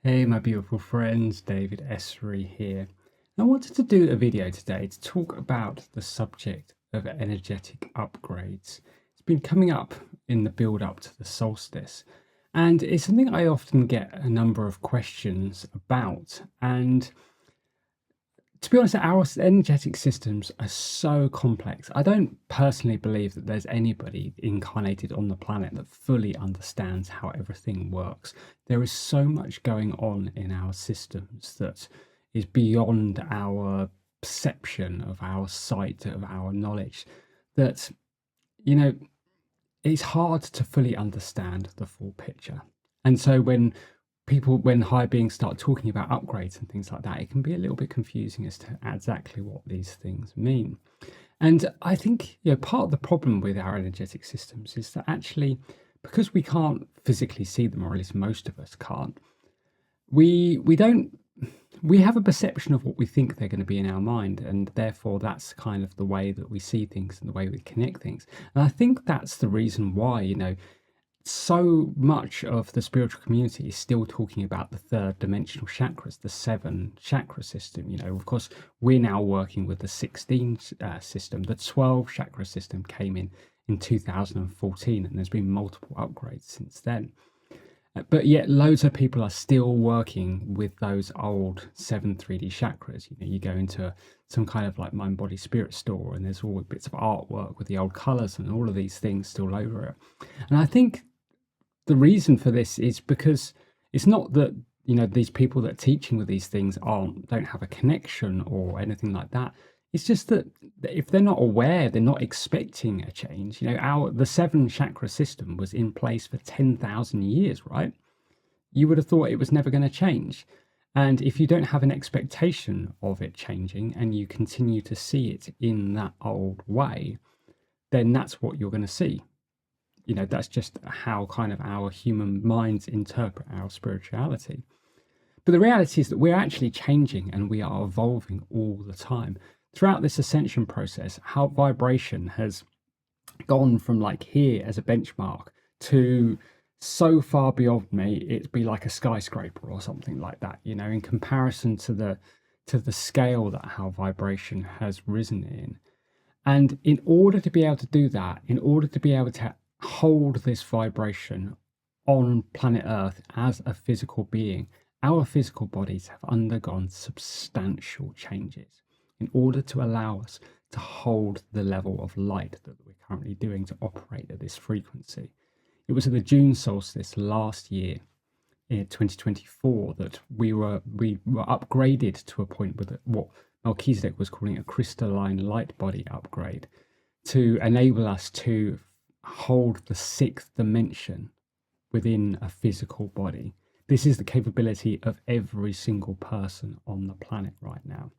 Hey, my beautiful friends, David Essery here. I wanted to do a video today to talk about the subject of energetic upgrades. It's been coming up in the build up to the solstice, and it's something I often get a number of questions about. And to be honest, our energetic systems are so complex. I don't personally believe that there's anybody incarnated on the planet that fully understands how everything works. There is so much going on in our systems that is beyond our perception of our sight, of our knowledge, that, you know, it's hard to fully understand the full picture. And so when higher beings start talking about upgrades and things like that, it can be a little bit confusing as to exactly what these things mean. And I think, part of the problem with our energetic systems is that actually, because we can't physically see them, or at least most of us can't, we don't we have a perception of what we think they're going to be in our mind, and therefore that's kind of the way that we see things and the way we connect things. And I think that's the reason why, so much of the spiritual community is still talking about the third dimensional chakras, the seven chakra system. Of course, we're now working with the 16 system. The 12 chakra system came in 2014, and there's been multiple upgrades since then. But yet loads of people are still working with those old 7 3D chakras. You go into some kind of like mind, body, spirit store, and there's all bits of artwork with the old colors and all of these things still over it. And I think the reason for this is because it's not that, these people that are teaching with these things don't have a connection or anything like that. It's just that if they're not aware, they're not expecting a change. The 7 chakra system was in place for 10,000 years, right? You would have thought it was never going to change. And if you don't have an expectation of it changing and you continue to see it in that old way, then that's what you're going to see. That's just how kind of our human minds interpret our spirituality. But the reality is that we're actually changing and we are evolving all the time. Throughout this ascension process, how vibration has gone from like here as a benchmark to so far beyond me, it'd be like a skyscraper or something like that, in comparison to the scale that how vibration has risen in. And in order to be able to do that, in order to be able to hold this vibration on planet Earth as a physical being, our physical bodies have undergone substantial changes in order to allow us to hold the level of light that we're currently doing to operate at this frequency. It was at the June solstice last year in 2024 that we were upgraded to a point with what Melchizedek was calling a crystalline light body upgrade to enable us to hold the 6th dimension within a physical body. This is the capability of every single person on the planet right now,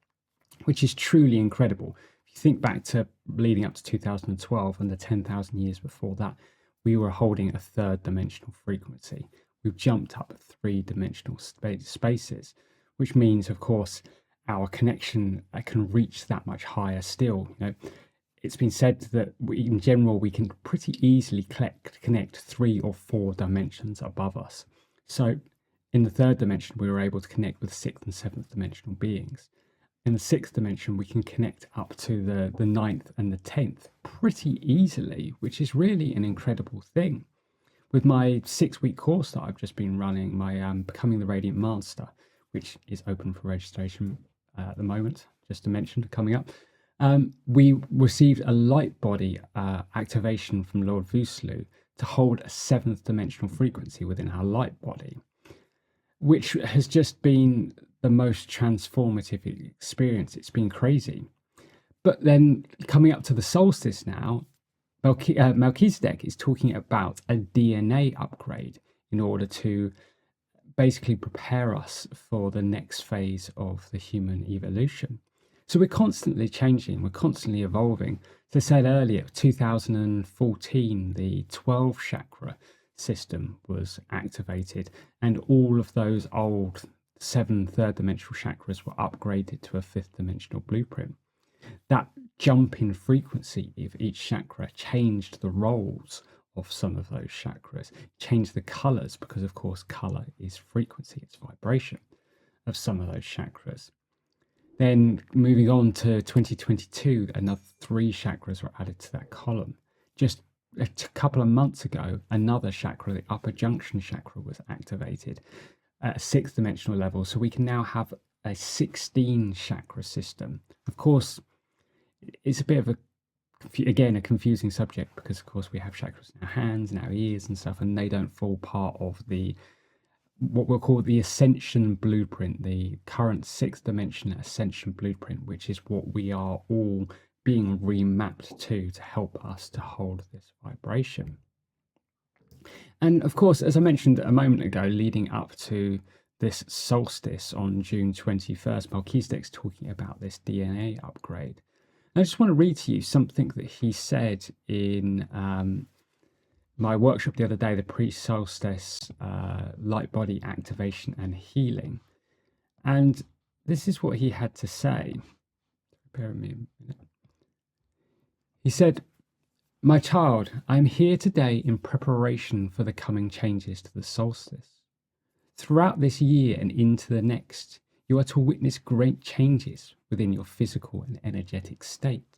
which is truly incredible. If you think back to leading up to 2012 and the 10,000 years before that, we were holding a 3rd dimensional frequency. We've jumped up 3-dimensional spaces, which means, of course, our connection can reach that much higher still. It's been said that in general, we can pretty easily connect 3 or 4 dimensions above us. So in the 3rd dimension, we were able to connect with 6th and 7th dimensional beings. In the 6th dimension, we can connect up to the 9th and the 10th pretty easily, which is really an incredible thing. With my 6-week course that I've just been running, my Becoming the Radiant Master, which is open for registration at the moment, just to mention, coming up, we received a light body activation from Lord Vuslu to hold a 7th dimensional frequency within our light body, which has just been the most transformative experience. It's been crazy. But then coming up to the solstice now, Melchizedek is talking about a DNA upgrade in order to basically prepare us for the next phase of the human evolution. So we're constantly changing, we're constantly evolving. As I said earlier, 2014, the 12 chakra system was activated, and all of those old 7 third dimensional chakras were upgraded to a 5th dimensional blueprint. That jump in frequency of each chakra changed the roles of some of those chakras, change the colors, because of course color is frequency, it's vibration of some of those chakras. Then moving on to 2022, another 3 chakras were added to that column. Just a couple of months ago, another chakra, the upper junction chakra, was activated at a 6th dimensional level. So we can now have a 16 chakra system. Of course, it's a bit of a confusing subject, because of course we have chakras in our hands and our ears and stuff, and they don't fall part of what we'll call the Ascension Blueprint, the current 6th dimension Ascension Blueprint, which is what we are all being remapped to help us to hold this vibration. And of course, as I mentioned a moment ago, leading up to this solstice on June 21st, Melchizedek's talking about this DNA upgrade. And I just want to read to you something that he said in my workshop the other day, the pre-solstice light body activation and healing. And this is what he had to say. Bear with me a minute. He said, "My child, I am here today in preparation for the coming changes to the solstice. Throughout this year and into the next, you are to witness great changes within your physical and energetic state.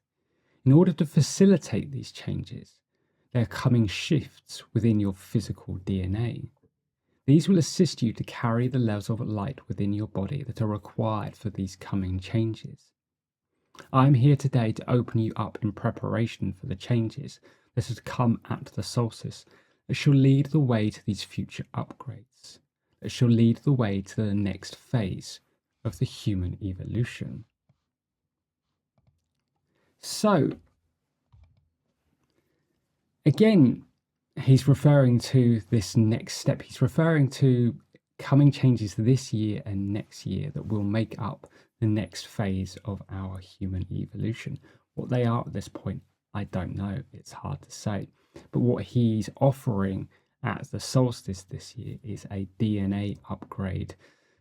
In order to facilitate these changes, there are coming shifts within your physical DNA. These will assist you to carry the levels of light within your body that are required for these coming changes. I am here today to open you up in preparation for the changes that are to come at the solstice, that shall lead the way to these future upgrades, that shall lead the way to the next phase of the human evolution." So, again, he's referring to this next step. He's referring to coming changes this year and next year that will make up the next phase of our human evolution. What they are at this point, I don't know. It's hard to say. But what he's offering at the solstice this year is a DNA upgrade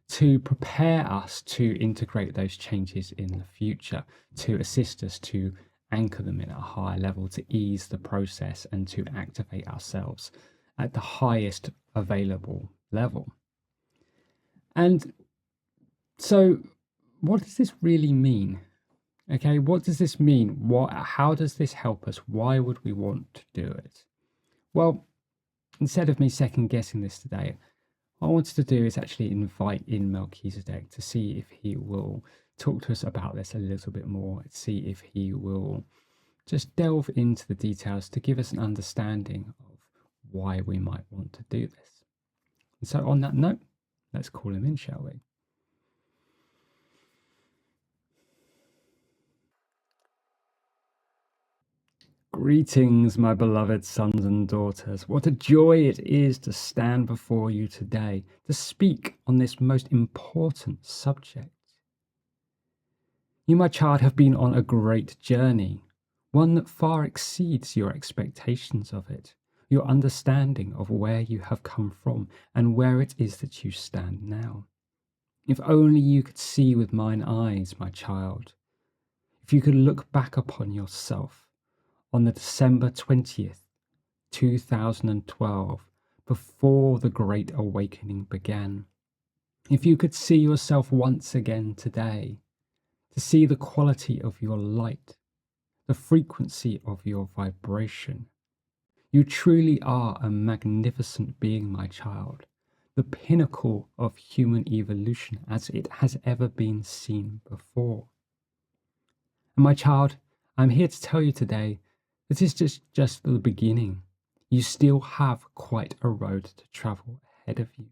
to prepare us to integrate those changes in the future, to assist us to anchor them in a higher level, to ease the process and to activate ourselves at the highest available level. And so what does this really mean? Okay, what does this mean? How does this help us? Why would we want to do it? Well, instead of me second guessing this today, what I wanted to do is actually invite in Melchizedek to see if he will talk to us about this a little bit more, see if he will just delve into the details to give us an understanding of why we might want to do this. And so on that note, let's call him in, shall we? Greetings, my beloved sons and daughters. What a joy it is to stand before you today to speak on this most important subject. You, my child, have been on a great journey, one that far exceeds your expectations of it, your understanding of where you have come from and where it is that you stand now. If only you could see with mine eyes, my child, if you could look back upon yourself on the December 20th, 2012, before the Great Awakening began. If you could see yourself once again today, to see the quality of your light, the frequency of your vibration. You truly are a magnificent being, my child, the pinnacle of human evolution as it has ever been seen before. And my child, I'm here to tell you today, this is just the beginning. You still have quite a road to travel ahead of you.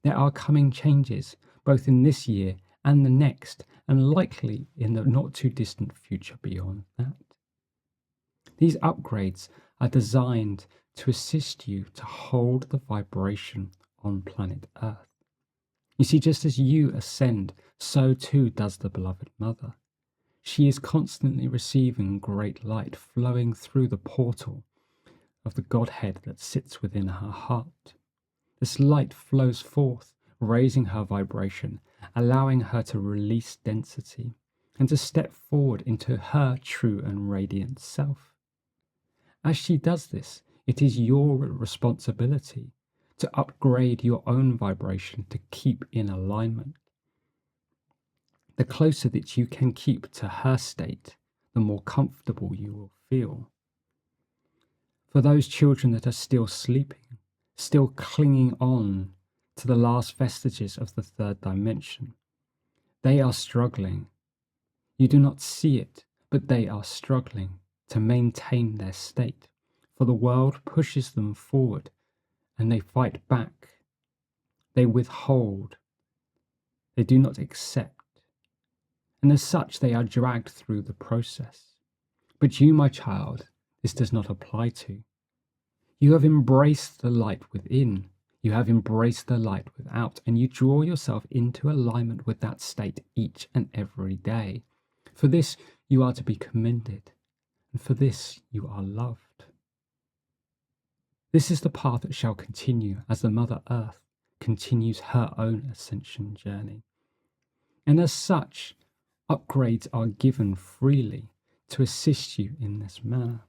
There are coming changes, both in this year and the next, and likely in the not too distant future beyond that. These upgrades are designed to assist you to hold the vibration on planet Earth. You see, just as you ascend, so too does the beloved Mother. She is constantly receiving great light flowing through the portal of the Godhead that sits within her heart. This light flows forth, raising her vibration, allowing her to release density and to step forward into her true and radiant self. As she does this, It is your responsibility to upgrade your own vibration to keep in alignment. The closer that you can keep to her state, the more comfortable you will feel. For those children that are still sleeping, still clinging on to the last vestiges of the third dimension, they are struggling. You do not see it, but they are struggling to maintain their state, for the world pushes them forward and they fight back. They withhold. They do not accept. And as such, they are dragged through the process. But you, my child, this does not apply to. You have embraced the light within. You have embraced the light without, and you draw yourself into alignment with that state each and every day. For this, you are to be commended, and for this, you are loved. This is the path that shall continue as the Mother Earth continues her own ascension journey. And as such, upgrades are given freely to assist you in this manner.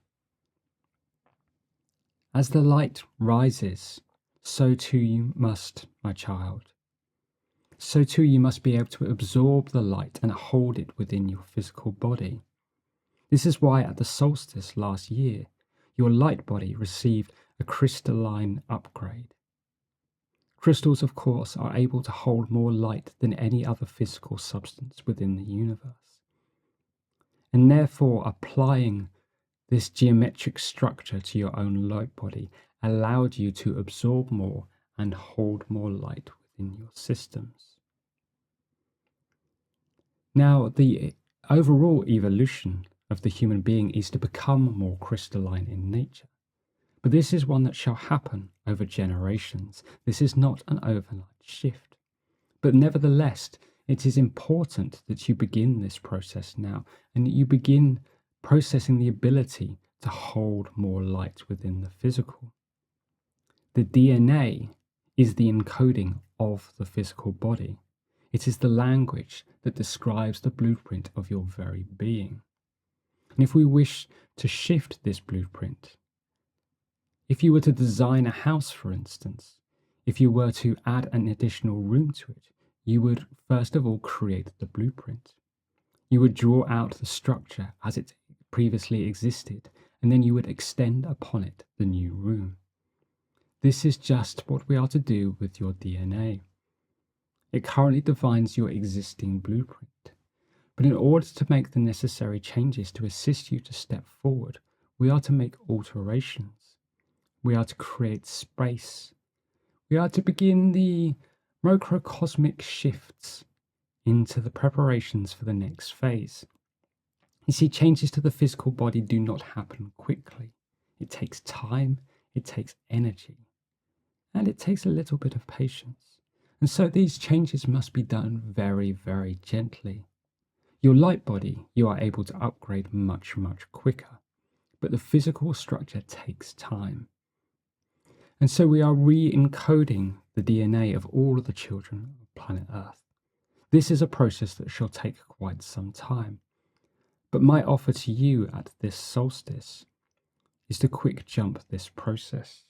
As the light rises, so too you must, my child. So too you must be able to absorb the light and hold it within your physical body. This is why at the solstice last year, your light body received a crystalline upgrade. Crystals, of course, are able to hold more light than any other physical substance within the universe. And therefore, applying this geometric structure to your own light body allowed you to absorb more and hold more light within your systems. Now, the overall evolution of the human being is to become more crystalline in nature. But this is one that shall happen over generations. This is not an overnight shift. But nevertheless, it is important that you begin this process now and that you begin processing the ability to hold more light within the physical. The DNA is the encoding of the physical body. It is the language that describes the blueprint of your very being. And if we wish to shift this blueprint, if you were to design a house, for instance, if you were to add an additional room to it, you would first of all create the blueprint. You would draw out the structure as it previously existed, and then you would extend upon it the new room. This is just what we are to do with your DNA. It currently defines your existing blueprint. But in order to make the necessary changes to assist you to step forward, we are to make alterations. We are to create space. We are to begin the microcosmic shifts into the preparations for the next phase. You see, changes to the physical body do not happen quickly. It takes time, it takes energy, and it takes a little bit of patience. And so these changes must be done very, very gently. Your light body, you are able to upgrade much, much quicker, but the physical structure takes time. And so we are re-encoding the DNA of all of the children of planet Earth. This is a process that shall take quite some time. But my offer to you at this solstice is to quick jump this process,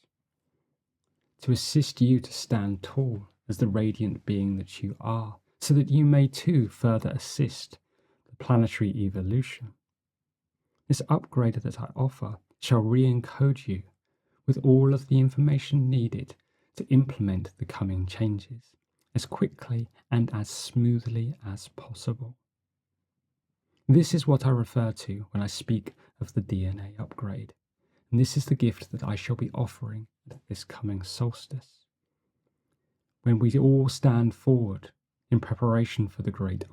to assist you to stand tall as the radiant being that you are, so that you may too further assist the planetary evolution. This upgrade that I offer shall re-encode you with all of the information needed to implement the coming changes as quickly and as smoothly as possible. This is what I refer to when I speak of the DNA upgrade, and this is the gift that I shall be offering at this coming solstice, when we all stand forward in preparation for the great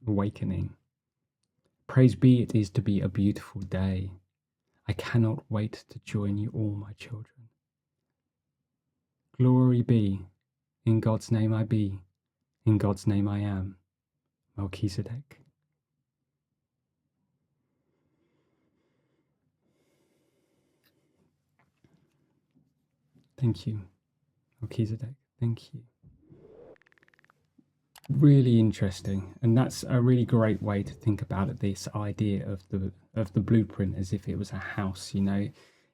awakening. Praise be, it is to be a beautiful day. I cannot wait to join you all, my children. Glory be, in God's name I be, in God's name I am, Melchizedek. Thank you, Melchizedek. Thank you. Really interesting, and that's a really great way to think about it. This idea of the blueprint as if it was a house. You know,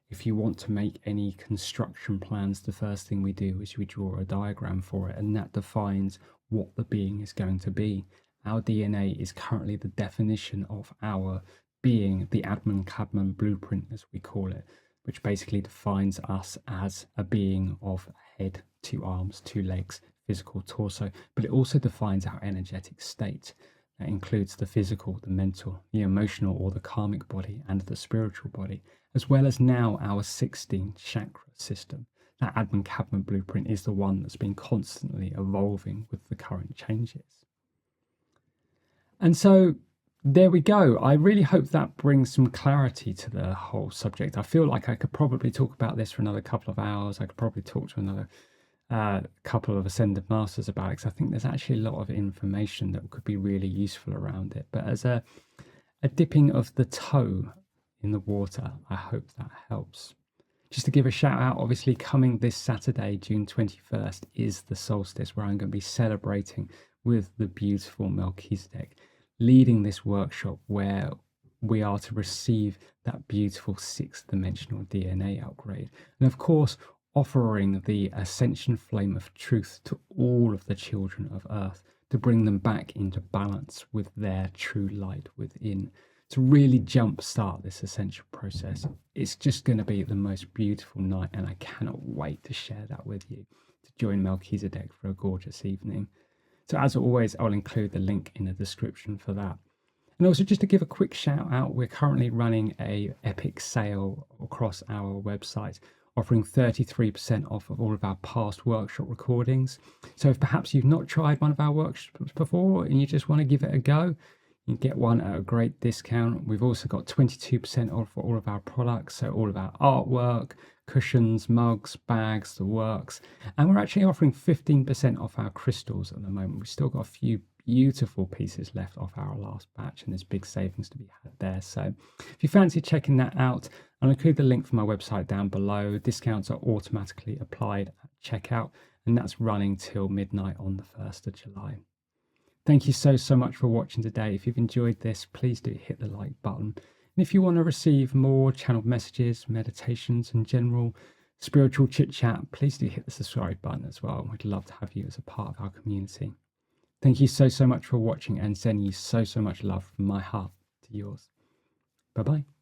If you want to make any construction plans, the first thing we do is we draw a diagram for it, and that defines what the being is going to be. Our DNA is currently the definition of our being, the Admin-Cadman blueprint, as we call it, which basically defines us as a being of a head, 2 arms, 2 legs, physical torso, but it also defines our energetic state. That includes the physical, the mental, the emotional or the karmic body, and the spiritual body, as well as now our 16 chakra system. That Admin-Cadman blueprint is the one that's been constantly evolving with the current changes. And so there we go. I really hope that brings some clarity to the whole subject. I feel like I could probably talk about this for another couple of hours. I could probably talk to another couple of Ascended Masters about it, because I think there's actually a lot of information that could be really useful around it. But as a dipping of the toe in the water, I hope that helps. Just to give a shout out, obviously coming this Saturday, June 21st, is the solstice, where I'm going to be celebrating with the beautiful Melchizedek, leading this workshop where we are to receive that beautiful 6th dimensional DNA upgrade. And of course, offering the ascension flame of truth to all of the children of Earth, to bring them back into balance with their true light within, to really jumpstart this ascension process. It's just going to be the most beautiful night, and I cannot wait to share that with you, to join Melchizedek for a gorgeous evening. So as always, I'll include the link in the description for that. And also, just to give a quick shout out, we're currently running a epic sale across our website, offering 33% off of all of our past workshop recordings. So if perhaps you've not tried one of our workshops before and you just want to give it a go, you can get one at a great discount. We've also got 22% off for all of our products, so all of our artwork, cushions, mugs, bags, the works. And we're actually offering 15% off our crystals at the moment. We've still got a few beautiful pieces left off our last batch, and there's big savings to be had there. So if you fancy checking that out, I'll include the link for my website down below. Discounts are automatically applied at checkout, and that's running till midnight on the 1st of July. Thank you so much for watching today. If you've enjoyed this, please do hit the like button. And if you want to receive more channeled messages, meditations, and general spiritual chit chat, please do hit the subscribe button as well. We'd love to have you as a part of our community. Thank you so much for watching, and sending you so much love from my heart to yours. Bye bye.